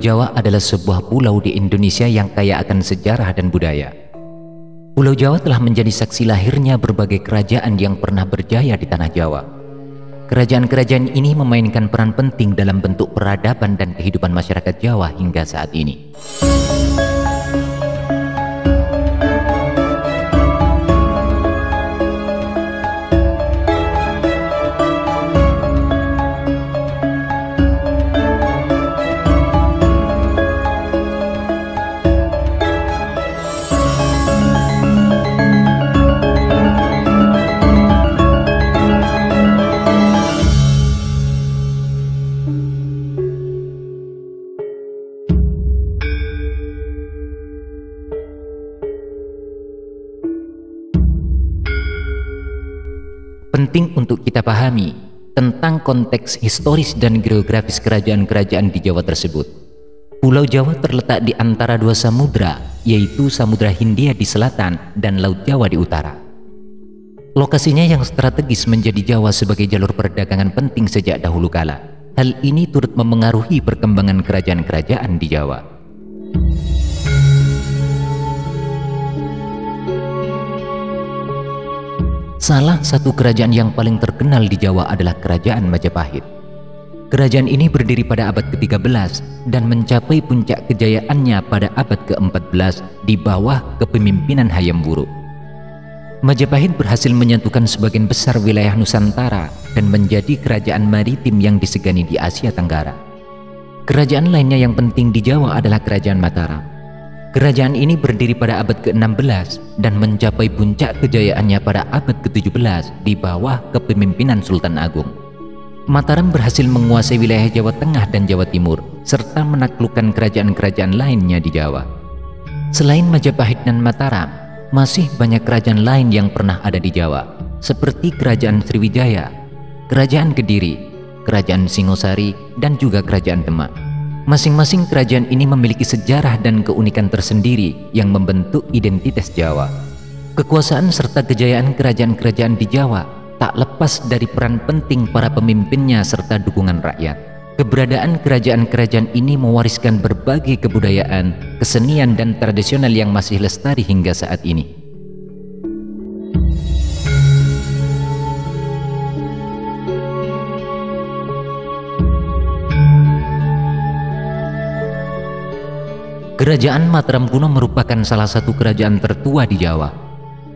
Pulau Jawa adalah sebuah pulau di Indonesia yang kaya akan sejarah dan budaya. Pulau Jawa telah menjadi saksi lahirnya berbagai kerajaan yang pernah berjaya di tanah Jawa. Kerajaan-kerajaan ini memainkan peran penting dalam bentuk peradaban dan kehidupan masyarakat Jawa hingga saat ini. Penting untuk kita pahami tentang konteks historis dan geografis kerajaan-kerajaan di Jawa tersebut. Pulau Jawa terletak di antara dua samudra, yaitu Samudra Hindia di selatan dan Laut Jawa di utara. Lokasinya yang strategis menjadi Jawa sebagai jalur perdagangan penting sejak dahulu kala. Hal ini turut memengaruhi perkembangan kerajaan-kerajaan di Jawa. Salah satu kerajaan yang paling terkenal di Jawa adalah Kerajaan Majapahit. Kerajaan ini berdiri pada abad ke-13 dan mencapai puncak kejayaannya pada abad ke-14 di bawah kepemimpinan Hayam Wuruk. Majapahit berhasil menyatukan sebagian besar wilayah Nusantara dan menjadi kerajaan maritim yang disegani di Asia Tenggara. Kerajaan lainnya yang penting di Jawa adalah Kerajaan Mataram. Kerajaan ini berdiri pada abad ke-16 dan mencapai puncak kejayaannya pada abad ke-17 di bawah kepemimpinan Sultan Agung. Mataram berhasil menguasai wilayah Jawa Tengah dan Jawa Timur, serta menaklukkan kerajaan-kerajaan lainnya di Jawa. Selain Majapahit dan Mataram, masih banyak kerajaan lain yang pernah ada di Jawa, seperti Kerajaan Sriwijaya, Kerajaan Kediri, Kerajaan Singosari, dan juga Kerajaan Demak. Masing-masing kerajaan ini memiliki sejarah dan keunikan tersendiri yang membentuk identitas Jawa. Kekuasaan serta kejayaan kerajaan-kerajaan di Jawa tak lepas dari peran penting para pemimpinnya serta dukungan rakyat. Keberadaan kerajaan-kerajaan ini mewariskan berbagai kebudayaan, kesenian, dan tradisional yang masih lestari hingga saat ini. Kerajaan Mataram kuno merupakan salah satu kerajaan tertua di Jawa.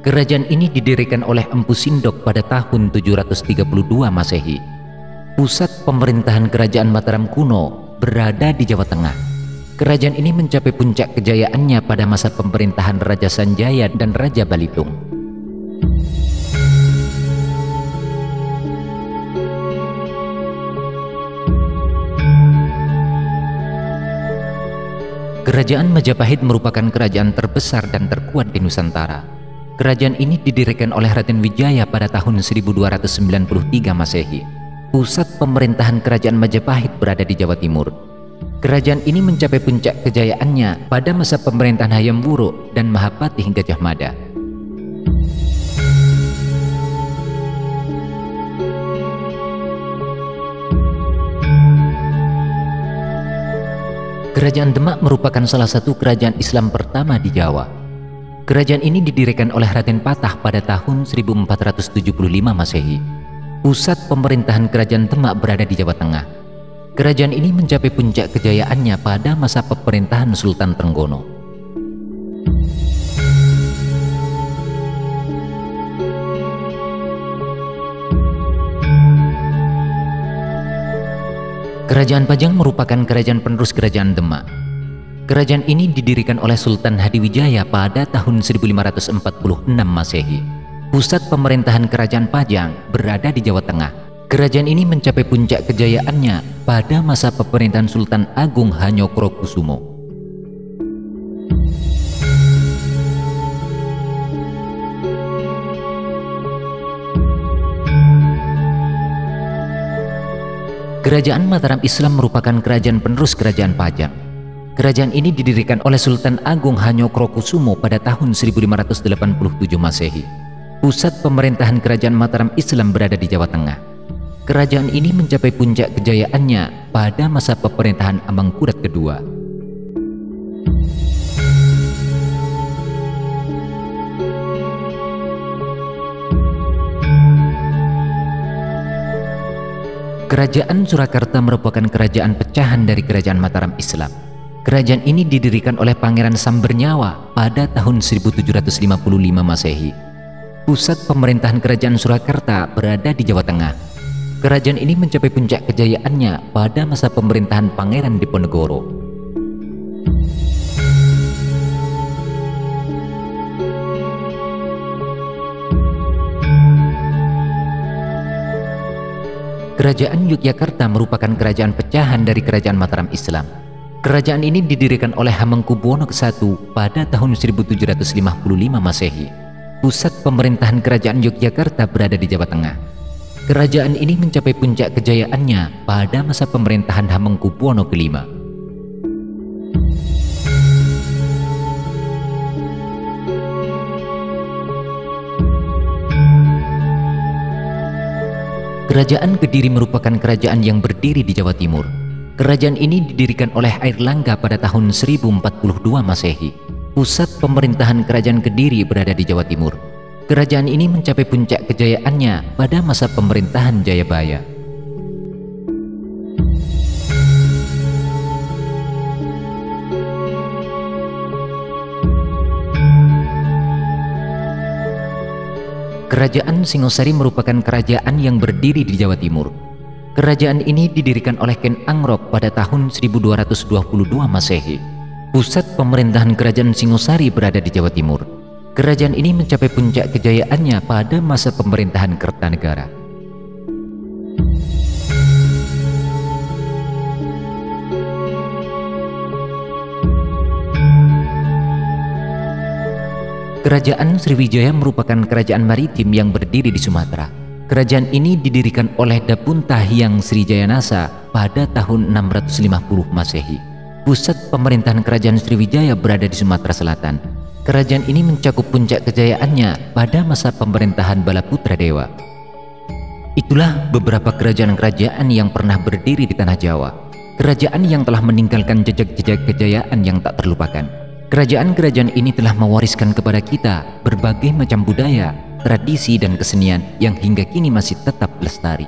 Kerajaan ini didirikan oleh Empu Sindok pada tahun 732 Masehi. Pusat pemerintahan Kerajaan Mataram kuno berada di Jawa Tengah. Kerajaan ini mencapai puncak kejayaannya pada masa pemerintahan Raja Sanjaya dan Raja Balitung. Kerajaan Majapahit merupakan kerajaan terbesar dan terkuat di Nusantara. Kerajaan ini didirikan oleh Raden Wijaya pada tahun 1293 Masehi. Pusat pemerintahan Kerajaan Majapahit berada di Jawa Timur. Kerajaan ini mencapai puncak kejayaannya pada masa pemerintahan Hayam Wuruk dan Mahapati Gajah Mada. Kerajaan Demak merupakan salah satu kerajaan Islam pertama di Jawa. Kerajaan ini didirikan oleh Raden Patah pada tahun 1475 Masehi. Pusat pemerintahan Kerajaan Demak berada di Jawa Tengah. Kerajaan ini mencapai puncak kejayaannya pada masa pemerintahan Sultan Trenggono. Kerajaan Pajang merupakan kerajaan penerus Kerajaan Demak. Kerajaan ini didirikan oleh Sultan Hadiwijaya pada tahun 1546 Masehi. Pusat pemerintahan Kerajaan Pajang berada di Jawa Tengah. Kerajaan ini mencapai puncak kejayaannya pada masa pemerintahan Sultan Agung Hanyokrokusumo. Kerajaan Mataram Islam merupakan kerajaan penerus Kerajaan Pajang. Kerajaan ini didirikan oleh Sultan Agung Hanyokrokusumo pada tahun 1587 Masehi. Pusat pemerintahan Kerajaan Mataram Islam berada di Jawa Tengah. Kerajaan ini mencapai puncak kejayaannya pada masa pemerintahan Amangkurat II. Kerajaan Surakarta merupakan kerajaan pecahan dari Kerajaan Mataram Islam. Kerajaan ini didirikan oleh Pangeran Sambernyawa pada tahun 1755 Masehi. Pusat pemerintahan Kerajaan Surakarta berada di Jawa Tengah. Kerajaan ini mencapai puncak kejayaannya pada masa pemerintahan Pangeran Diponegoro. Kerajaan Yogyakarta merupakan kerajaan pecahan dari Kerajaan Mataram Islam. Kerajaan ini didirikan oleh Hamengkubuwono I pada tahun 1755 Masehi. Pusat pemerintahan Kerajaan Yogyakarta berada di Jawa Tengah. Kerajaan ini mencapai puncak kejayaannya pada masa pemerintahan Hamengkubuwono V. Kerajaan Kediri merupakan kerajaan yang berdiri di Jawa Timur. Kerajaan ini didirikan oleh Airlangga pada tahun 1042 Masehi. Pusat pemerintahan Kerajaan Kediri berada di Jawa Timur. Kerajaan ini mencapai puncak kejayaannya pada masa pemerintahan Jayabaya. Kerajaan Singosari merupakan kerajaan yang berdiri di Jawa Timur. Kerajaan ini didirikan oleh Ken Angrok pada tahun 1222 Masehi. Pusat pemerintahan Kerajaan Singosari berada di Jawa Timur. Kerajaan ini mencapai puncak kejayaannya pada masa pemerintahan Kertanegara. Kerajaan Sriwijaya merupakan kerajaan maritim yang berdiri di Sumatera. Kerajaan ini didirikan oleh Dapunta Hyang Srijayanasa pada tahun 650 Masehi. Pusat pemerintahan Kerajaan Sriwijaya berada di Sumatera Selatan. Kerajaan ini mencakup puncak kejayaannya pada masa pemerintahan Balaputra Dewa. Itulah beberapa kerajaan-kerajaan yang pernah berdiri di tanah Jawa. Kerajaan yang telah meninggalkan jejak-jejak kejayaan yang tak terlupakan. Kerajaan-kerajaan ini telah mewariskan kepada kita berbagai macam budaya, tradisi dan kesenian yang hingga kini masih tetap lestari.